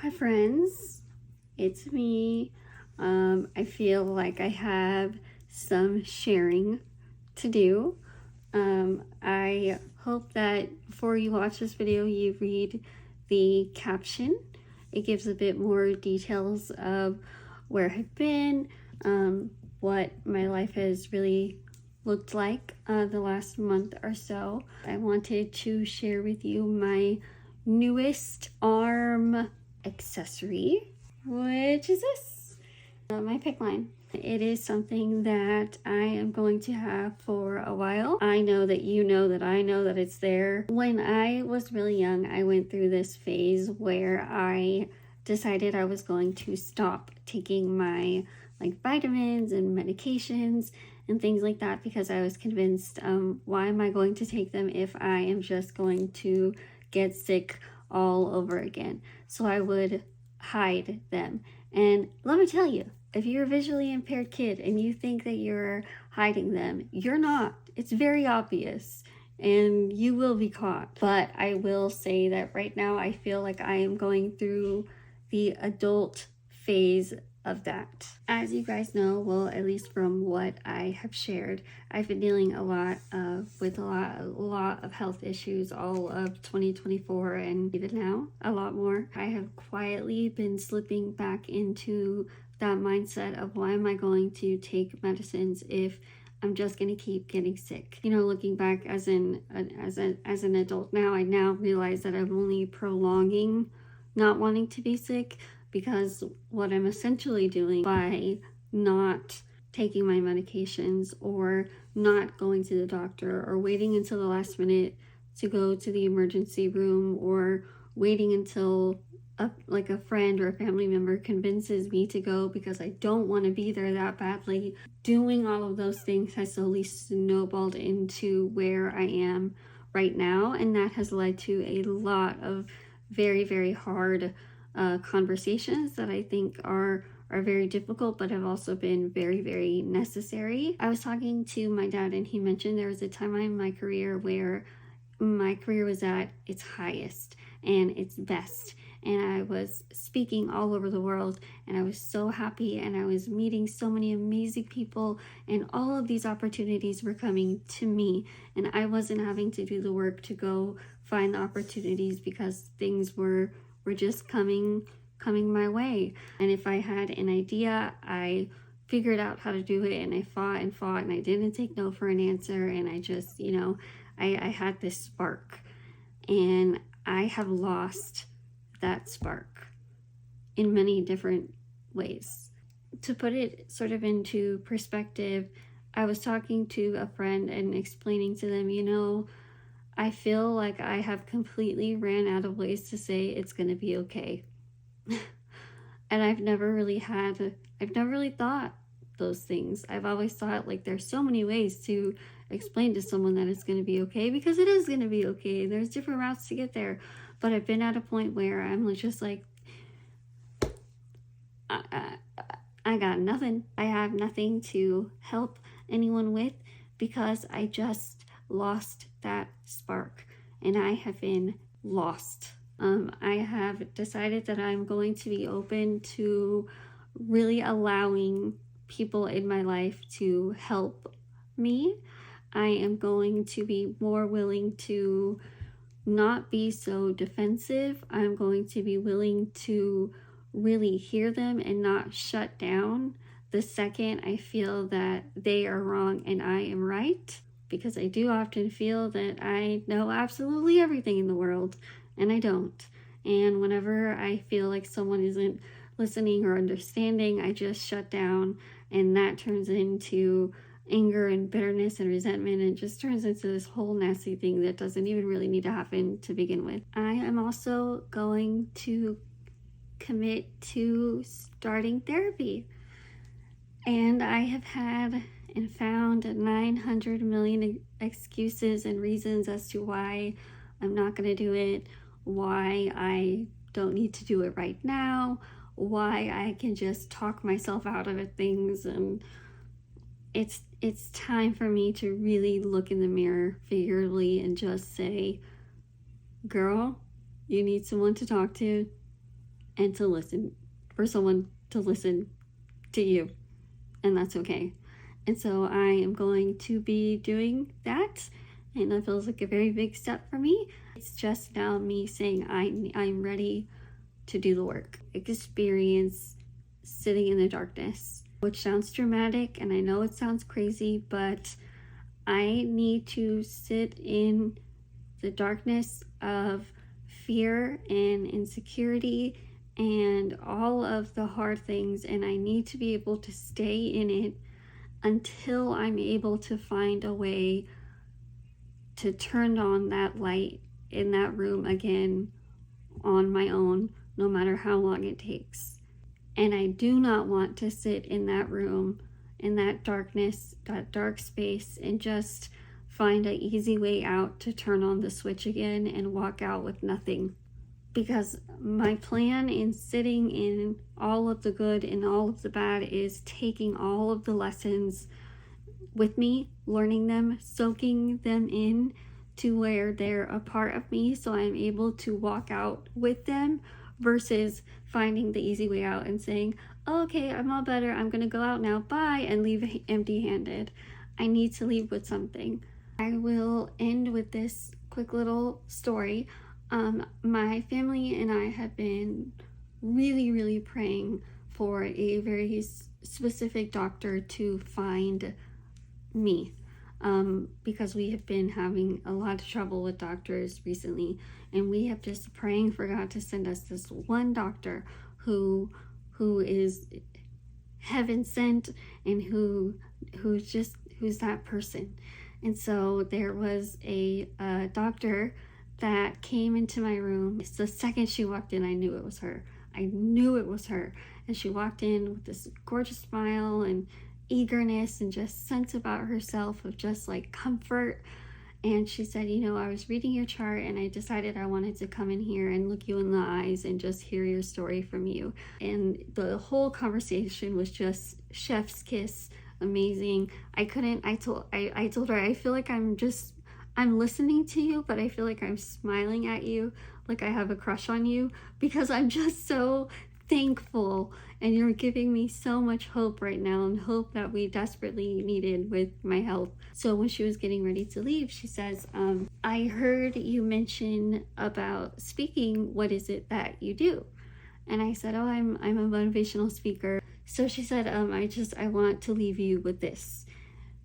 Hi friends, it's me. I feel like I have some sharing to do. I hope that before you watch this video, you read the caption. It gives a bit more details of where I've been, what my life has really looked like the last month or so. I wanted to share with you my newest arm accessory, which is this, my pick line. It is something that I am going to have for a while. I know that you know that I know that it's there. When I was really young, I went through this phase where I decided I was going to stop taking my vitamins and medications and things like that because I was convinced, why am I going to take them if I am just going to get sick all over again? So I would hide them. And let me tell you, if you're a visually impaired kid and you think that you're hiding them, you're not. It's very obvious and you will be caught. But I will say that right now I feel like I am going through the adult phase of that. As you guys know, well, at least from what I have shared, I've been dealing with a lot of health issues all of 2024 and even now a lot more. I have quietly been slipping back into that mindset of why am I going to take medicines if I'm just going to keep getting sick. You know, looking back as an adult now, I now realize that I'm only prolonging not wanting to be sick, because what I'm essentially doing by not taking my medications or not going to the doctor or waiting until the last minute to go to the emergency room or waiting until a friend or a family member convinces me to go because I don't want to be there that badly. Doing all of those things has slowly snowballed into where I am right now, and that has led to a lot of very, very hard conversations that I think are very difficult, but have also been very, very necessary. I was talking to my dad and he mentioned there was a time in my career where my career was at its highest and its best, and I was speaking all over the world and I was so happy and I was meeting so many amazing people and all of these opportunities were coming to me and I wasn't having to do the work to go find the opportunities because things were just coming my way. And if I had an idea, I figured out how to do it, and I fought and I didn't take no for an answer, and I just, I had this spark, and I have lost that spark in many different ways. To put it sort of into perspective, I was talking to a friend and explaining to them, I feel like I have completely ran out of ways to say it's going to be okay. And I've never really thought those things. I've always thought there's so many ways to explain to someone that it's going to be okay, because it is going to be okay. There's different routes to get there. But I've been at a point where I'm just like, I got nothing. I have nothing to help anyone with because I just lost that spark and I have been lost. I have decided that I'm going to be open to really allowing people in my life to help me. I am going to be more willing to not be so defensive. I'm going to be willing to really hear them and not shut down the second I feel that they are wrong and I am right. Because I do often feel that I know absolutely everything in the world, and I don't. And whenever I feel like someone isn't listening or understanding, I just shut down, and that turns into anger and bitterness and resentment, and just turns into this whole nasty thing that doesn't even really need to happen to begin with. I am also going to commit to starting therapy, and I have had and found 900 million excuses and reasons as to why I'm not going to do it, why I don't need to do it right now, why I can just talk myself out of things, and it's time for me to really look in the mirror figuratively and just say, girl, you need someone to talk to. and to listen, for someone to listen to you, and that's okay. And so I am going to be doing that, and it feels like a very big step for me. It's just now me saying I'm ready to do the work. Experience sitting in the darkness, which sounds dramatic, and I know it sounds crazy, but I need to sit in the darkness of fear and insecurity and all of the hard things, and I need to be able to stay in it until I'm able to find a way to turn on that light in that room again on my own, no matter how long it takes. And I do not want to sit in that room, in that darkness, that dark space, and just find an easy way out to turn on the switch again and walk out with nothing. Because my plan in sitting in all of the good and all of the bad is taking all of the lessons with me, learning them, soaking them in to where they're a part of me, so I'm able to walk out with them, versus finding the easy way out and saying, oh, okay, I'm all better, I'm gonna go out now, bye, and leave empty-handed. I need to leave with something. I will end with this quick little story. My family and I have been really praying for a very specific doctor to find me, because we have been having a lot of trouble with doctors recently, and we have just praying for God to send us this one doctor who is heaven sent, and who's that person. And so there was a doctor that came into my room. The second she walked in, I knew it was her. And she walked in with this gorgeous smile and eagerness and just sense about herself of just like comfort. And she said, I was reading your chart and I decided I wanted to come in here and look you in the eyes and just hear your story from you. And the whole conversation was just chef's kiss, amazing. I told her, I feel like I'm listening to you, but I feel like I'm smiling at you, like I have a crush on you, because I'm just so thankful, and you're giving me so much hope right now, and hope that we desperately needed with my health. So when she was getting ready to leave, she says, I heard you mention about speaking. What is it that you do? And I said, oh, I'm a motivational speaker. So she said, I want to leave you with this.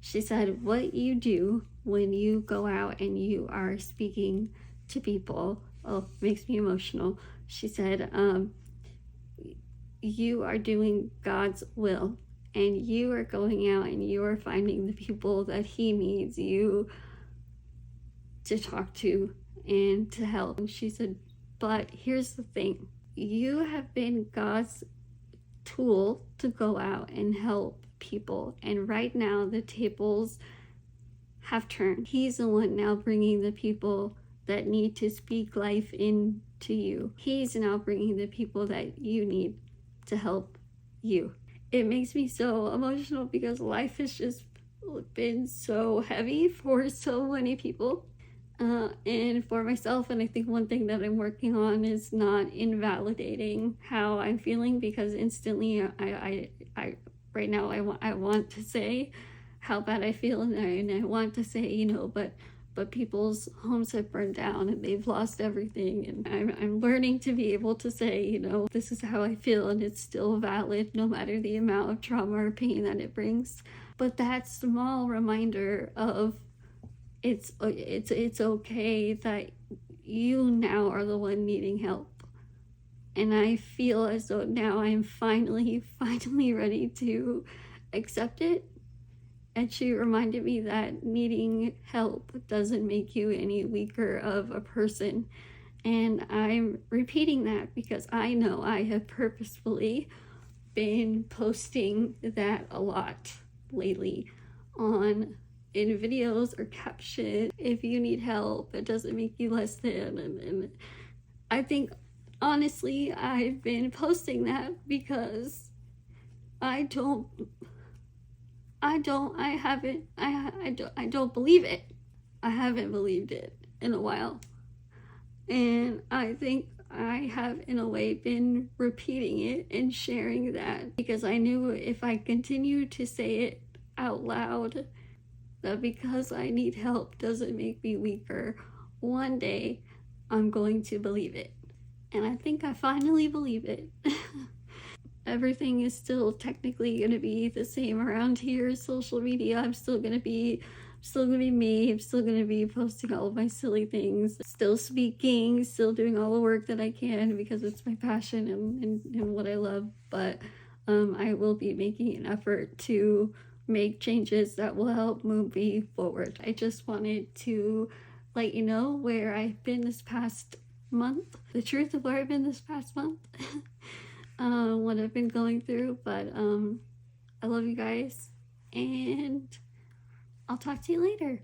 She said, what you do when you go out and you are speaking to people, oh, makes me emotional. She said, you are doing God's will, and you are going out and you are finding the people that He needs you to talk to and to help. And she said, but here's the thing, you have been God's tool to go out and help people, and right now the tables have turned. He's the one now bringing the people that need to speak life into you. He's now bringing the people that you need to help you. It makes me so emotional because life has just been so heavy for so many people, and for myself. And I think one thing that I'm working on is not invalidating how I'm feeling, because instantly I right now I want to say how bad I feel, and I want to say, but people's homes have burned down and they've lost everything, and I'm learning to be able to say, this is how I feel, and it's still valid no matter the amount of trauma or pain that it brings. But that small reminder of it's okay that you now are the one needing help. And I feel as though now I'm finally ready to accept it. And she reminded me that needing help doesn't make you any weaker of a person. And I'm repeating that because I know I have purposefully been posting that a lot lately in videos or caption. If you need help, it doesn't make you less than. And I think honestly I've been posting that because I don't believe it. I haven't believed it in a while. And I think I have in a way been repeating it and sharing that because I knew if I continue to say it out loud, that because I need help doesn't make me weaker. One day I'm going to believe it. And I think I finally believe it. Everything is still technically going to be the same around here. Social media, I'm still going to be me. I'm still going to be posting all of my silly things, still speaking, still doing all the work that I can because it's my passion and what I love. But I will be making an effort to make changes that will help move me forward. I just wanted to let you know where I've been this past month, the truth of where I've been this past month, what I've been going through. But I love you guys, and I'll talk to you later.